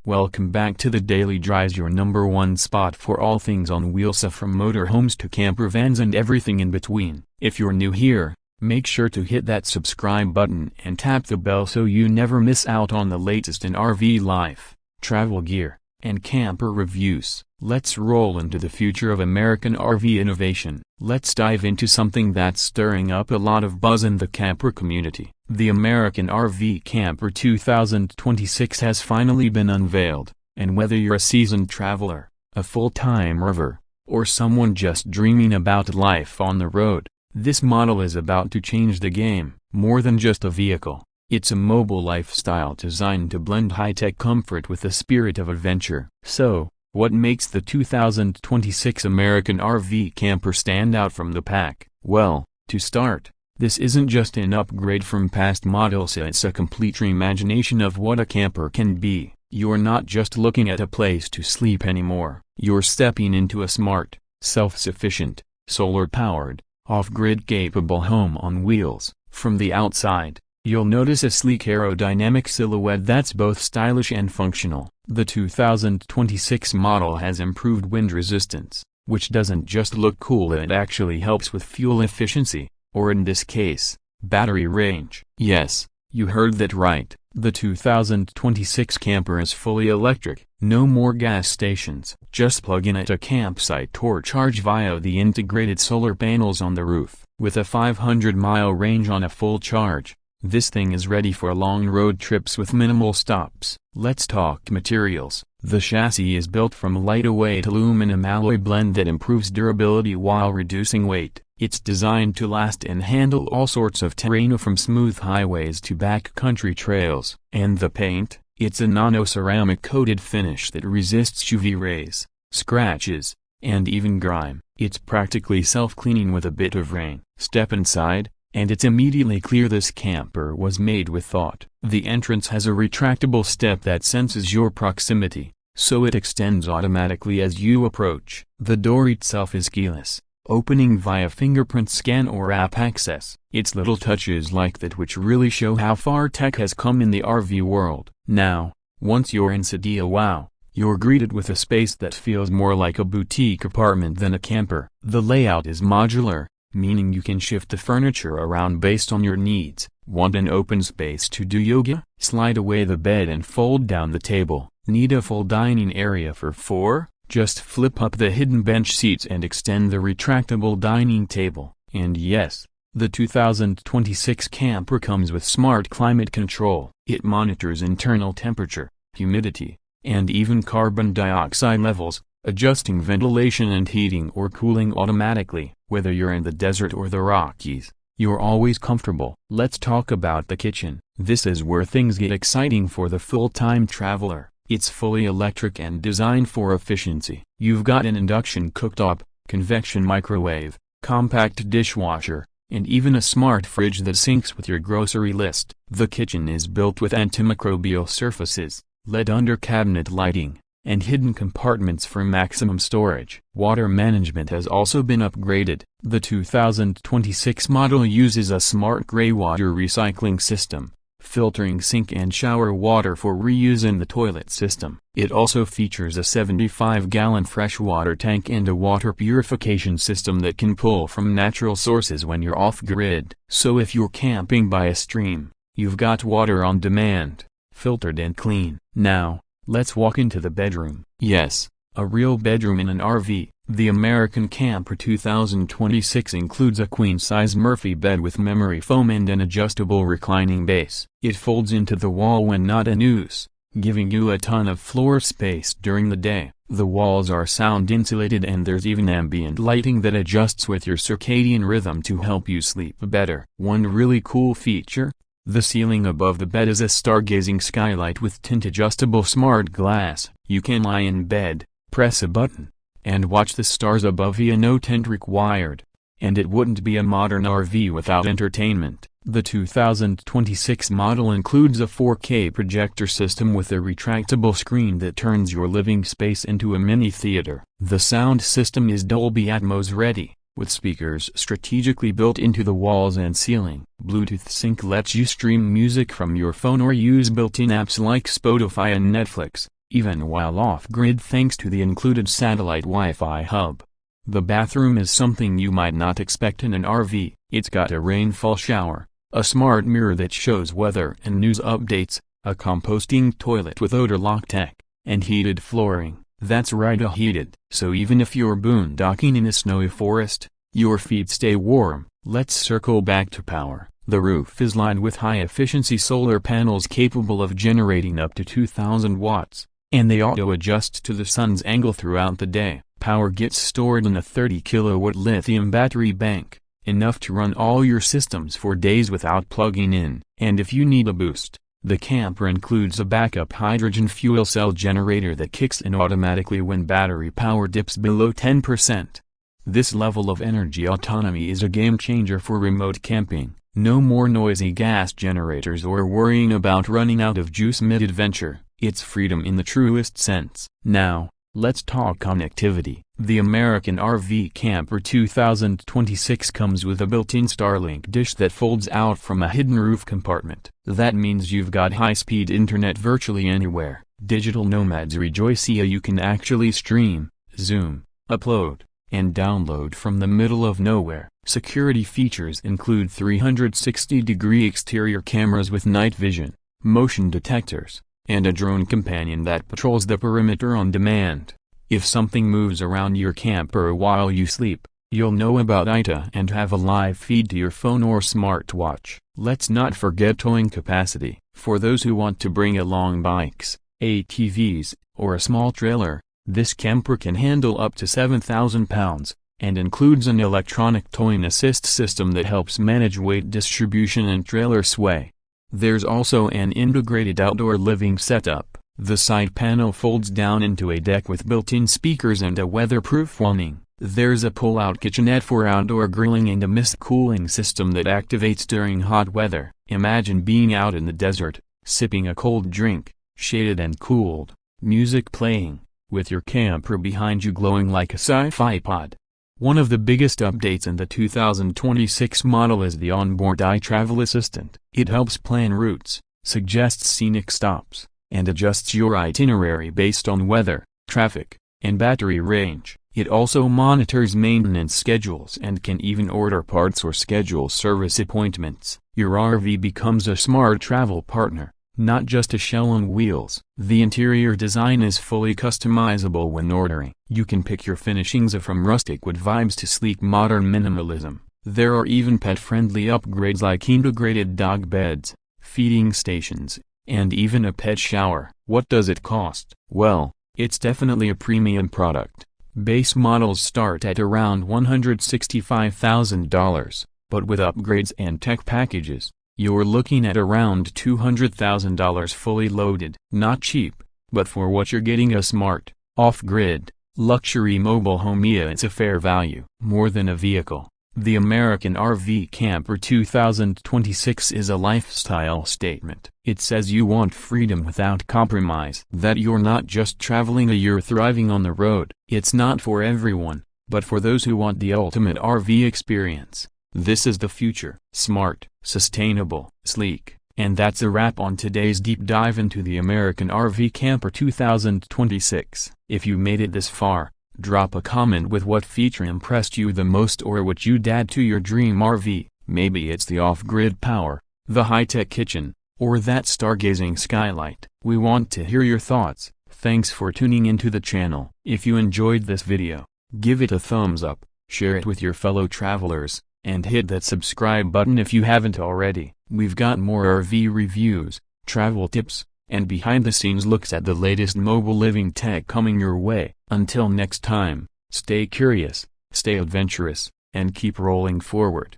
Welcome back to the Daily Drives, your #1 spot for all things on wheels, from motorhomes to camper vans and everything in between. If you're new here, make sure to hit that subscribe button and tap the bell so you never miss out on the latest in RV life, travel gear, and camper reviews. Let's roll into the future of American RV innovation. Let's dive into something that's stirring up a lot of buzz in the camper community. The American RV Camper 2026 has finally been unveiled, and whether you're a seasoned traveler, a full-time RVer, or someone just dreaming about life on the road, this model is about to change the game. More than just a vehicle, it's a mobile lifestyle designed to blend high-tech comfort with the spirit of adventure. So, what makes the 2026 American RV Camper stand out from the pack? Well, to start, this isn't just an upgrade from past models, it's a complete reimagination of what a camper can be. You're not just looking at a place to sleep anymore, you're stepping into a smart, self-sufficient, solar-powered, off-grid capable home on wheels. From the outside, you'll notice a sleek aerodynamic silhouette that's both stylish and functional. The 2026 model has improved wind resistance, which doesn't just look cool, it actually helps with fuel efficiency, or in this case, battery range. Yes, you heard that right. The 2026 camper is fully electric. No more gas stations. Just plug in at a campsite or charge via the integrated solar panels on the roof. With a 500-mile range on a full charge, this thing is ready for long road trips with minimal stops. Let's talk materials. The chassis is built from lightweight aluminum alloy blend that improves durability while reducing weight. It's designed to last and handle all sorts of terrain, from smooth highways to backcountry trails. And the paint? It's a nano-ceramic coated finish that resists UV rays, scratches, and even grime. It's practically self-cleaning with a bit of rain. Step inside, and it's immediately clear this camper was made with thought. The entrance has a retractable step that senses your proximity, so it extends automatically as you approach. The door itself is keyless, opening via fingerprint scan or app access. It's little touches like that which really show how far tech has come in the RV world. Now, once you're inside, wow, you're greeted with a space that feels more like a boutique apartment than a camper. The layout is modular, meaning you can shift the furniture around based on your needs. Want an open space to do yoga? Slide away the bed and fold down the table. Need a full dining area for 4? Just flip up the hidden bench seats and extend the retractable dining table. And yes, the 2026 camper comes with smart climate control. It monitors internal temperature, humidity, and even carbon dioxide levels, adjusting ventilation and heating or cooling automatically. Whether you're in the desert or the Rockies, you're always comfortable. Let's talk about the kitchen. This is where things get exciting for the full-time traveler. It's fully electric and designed for efficiency. You've got an induction cooktop, convection microwave, compact dishwasher, and even a smart fridge that syncs with your grocery list. The kitchen is built with antimicrobial surfaces, LED under cabinet lighting, and hidden compartments for maximum storage. Water management has also been upgraded. The 2026 model uses a smart gray water recycling system, filtering sink and shower water for reuse in the toilet system. It also features a 75-gallon freshwater tank and a water purification system that can pull from natural sources when you're off-grid. So if you're camping by a stream, you've got water on demand, filtered and clean. Now, let's walk into the bedroom. Yes, a real bedroom in an RV. The American Camper 2026 includes a queen-size Murphy bed with memory foam and an adjustable reclining base. It folds into the wall when not in use, giving you a ton of floor space during the day. The walls are sound insulated and there's even ambient lighting that adjusts with your circadian rhythm to help you sleep better. One really cool feature: the ceiling above the bed is a stargazing skylight with tint-adjustable smart glass. You can lie in bed, press a button, and watch the stars above via no tent required. And it wouldn't be a modern RV without entertainment. The 2026 model includes a 4K projector system with a retractable screen that turns your living space into a mini theater. The sound system is Dolby Atmos ready, with speakers strategically built into the walls and ceiling. Bluetooth Sync lets you stream music from your phone or use built-in apps like Spotify and Netflix, even while off-grid thanks to the included satellite Wi-Fi hub. The bathroom is something you might not expect in an RV. It's got a rainfall shower, a smart mirror that shows weather and news updates, a composting toilet with odor lock tech, and heated flooring. That's right, a heated. So even if you're boondocking in a snowy forest, your feet stay warm. Let's circle back to power. The roof is lined with high-efficiency solar panels capable of generating up to 2,000 watts, and they auto-adjust to the sun's angle throughout the day. Power gets stored in a 30-kilowatt lithium battery bank, enough to run all your systems for days without plugging in. And if you need a boost, the camper includes a backup hydrogen fuel cell generator that kicks in automatically when battery power dips below 10%. This level of energy autonomy is a game-changer for remote camping. No more noisy gas generators or worrying about running out of juice mid-adventure. It's freedom in the truest sense. Now, let's talk connectivity. The American RV Camper 2026 comes with a built-in Starlink dish that folds out from a hidden roof compartment. That means you've got high-speed internet virtually anywhere. Digital nomads rejoice. Here you can actually stream, zoom, upload, and download from the middle of nowhere. Security features include 360-degree exterior cameras with night vision, motion detectors, and a drone companion that patrols the perimeter on demand. If something moves around your camper while you sleep, you'll know about it and have a live feed to your phone or smartwatch. Let's not forget towing capacity. For those who want to bring along bikes, ATVs, or a small trailer, this camper can handle up to 7,000 pounds, and includes an electronic towing assist system that helps manage weight distribution and trailer sway. There's also an integrated outdoor living setup. The side panel folds down into a deck with built-in speakers and a weatherproof awning. There's a pull-out kitchenette for outdoor grilling and a mist cooling system that activates during hot weather. Imagine being out in the desert, sipping a cold drink, shaded and cooled, music playing, with your camper behind you glowing like a sci-fi pod. One of the biggest updates in the 2026 model is the onboard iTravel Assistant. It helps plan routes, suggests scenic stops, and adjusts your itinerary based on weather, traffic, and battery range. It also monitors maintenance schedules and can even order parts or schedule service appointments. Your RV becomes a smart travel partner, not just a shell on wheels. The interior design is fully customizable when ordering. You can pick your finishings from rustic wood vibes to sleek modern minimalism. There are even pet-friendly upgrades like integrated dog beds, feeding stations, and even a pet shower. What does it cost? Well, it's definitely a premium product. Base models start at around $165,000, but with upgrades and tech packages, you're looking at around $200,000 fully loaded. Not cheap, but for what you're getting, a smart, off-grid, luxury mobile home, it's a fair value. More than a vehicle, the American RV Camper 2026 is a lifestyle statement. It says you want freedom without compromise. That you're not just traveling, you're thriving on the road. It's not for everyone, but for those who want the ultimate RV experience. This is the future. Smart, sustainable, sleek. And that's a wrap on today's deep dive into the American RV Camper 2026. If you made it this far, drop a comment with what feature impressed you the most or what you'd add to your dream RV. Maybe it's the off-grid power, the high-tech kitchen, or that stargazing skylight. We want to hear your thoughts. Thanks for tuning into the channel. If you enjoyed this video, give it a thumbs up, share it with your fellow travelers, and hit that subscribe button if you haven't already. We've got more RV reviews, travel tips, and behind-the-scenes looks at the latest mobile living tech coming your way. Until next time, stay curious, stay adventurous, and keep rolling forward.